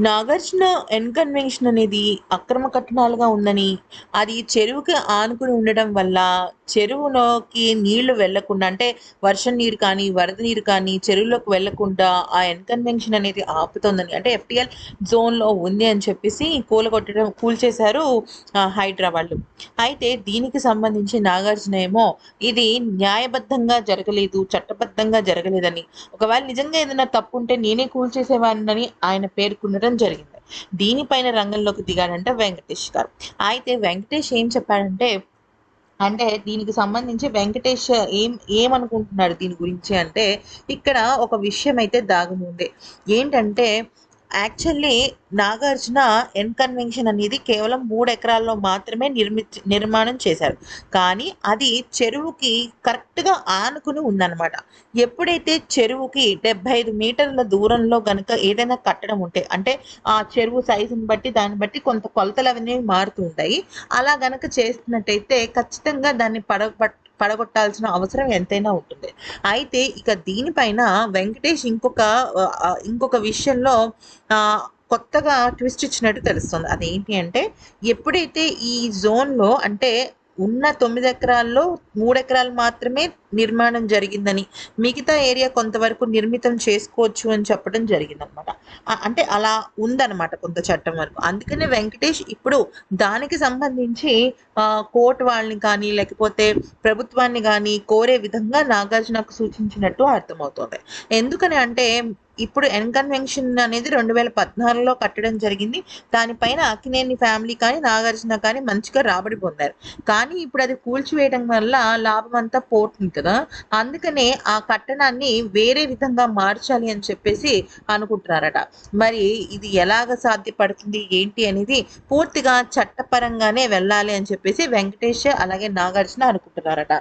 నాగార్జున ఎన్కన్వెన్షన్ అనేది అక్రమ కట్టడాలుగా ఉందని, అది చెరువుకి ఆనుకుని ఉండడం వల్ల చెరువులోకి నీళ్లు వెళ్లకుండా, అంటే వర్షం నీరు కానీ, వరద నీరు కానీ చెరువులోకి వెళ్లకుండా ఆ ఎన్కన్వెన్షన్ అనేది ఆపుతోందని, అంటే ఎఫ్టీఎల్ జోన్‌లో ఉంది అని చెప్పేసి కూల్చేశారు హైడ్రా వాళ్ళు. అయితే దీనికి సంబంధించి నాగార్జున ఏమో ఇది న్యాయబద్ధంగా జరగలేదు, చట్టబద్ధంగా జరగలేదని, ఒకవేళ నిజంగా ఏదైనా తప్పుంటే నేనే కూల్చేసేవాడినని ఆయన పేర్కొనడం జరిగింది. దీనిపైన రంగంలోకి దిగాడంట వెంకటేష్ గారు. అయితే వెంకటేష్ ఏం చెప్పాడంటే, అంటే దీనికి సంబంధించి వెంకటేష్ ఏమనుకుంటున్నాడు దీని గురించి అంటే, ఇక్కడ ఒక విషయం అయితే దాగుని ఉంది. ఏంటంటే యాక్చువల్లీ నాగార్జున ఎన్కన్వెన్షన్ అనేది కేవలం 3 ఎకరాల్లో మాత్రమే నిర్మాణం చేశారు. కానీ అది చెరువుకి కరెక్ట్‌గా ఆనుకుని ఉందన్నమాట. ఎప్పుడైతే చెరువుకి 75 మీటర్ల దూరంలో గనక ఏదైనా కట్టడం ఉంటే, అంటే ఆ చెరువు సైజుని బట్టి దాన్ని బట్టి కొంత కొలతలవనేవి మారుతూ ఉంటాయి. అలా గనక చేస్తున్నట్టయితే ఖచ్చితంగా దాన్ని పడగొట్టాల్సిన అవసరం ఎంతైనా ఉంటుంది. అయితే ఇక దీనిపైన వెంకటేష్ ఇంకొక విషయంలో కొత్తగా ట్విస్ట్ ఇచ్చినట్టు తెలుస్తుంది. అదేంటి అంటే, ఎప్పుడైతే ఈ జోన్‌లో అంటే ఉన్న 9 ఎకరాల్లో 3 ఎకరాలు మాత్రమే నిర్మాణం జరిగిందని, మిగతా ఏరియా కొంతవరకు నిర్మితం చేసుకోవచ్చు అని చెప్పడం జరిగిందనమాట. అంటే అలా ఉందనమాట కొంత చట్టం వరకు. అందుకనే వెంకటేష్ ఇప్పుడు దానికి సంబంధించి కోర్ట్ వాళ్ళని కానీ, లేకపోతే ప్రభుత్వాన్ని గానీ కోరే విధంగా నాగార్జునకు సూచించినట్టు అర్థమవుతోంది. ఎందుకని అంటే, ఇప్పుడు ఎన్కన్వెన్షన్ అనేది 2016లో కట్టడం జరిగింది. దానిపైన అక్కినేని ఫ్యామిలీ కానీ, నాగార్జున కానీ మంచిగా రాబడి పొందారు. కానీ ఇప్పుడు అది కూల్చివేయడం వల్ల లాభం అంతా పోతుంది కదా! అందుకనే ఆ కట్టడాన్ని వేరే విధంగా మార్చాలి అని చెప్పేసి అనుకుంటున్నారట. మరి ఇది ఎలాగ సాధ్యపడుతుంది ఏంటి అనేది పూర్తిగా చట్టపరంగానే వెళ్ళాలి అని చెప్పేసి వెంకటేష్ అలాగే నాగార్జున అనుకుంటున్నారట.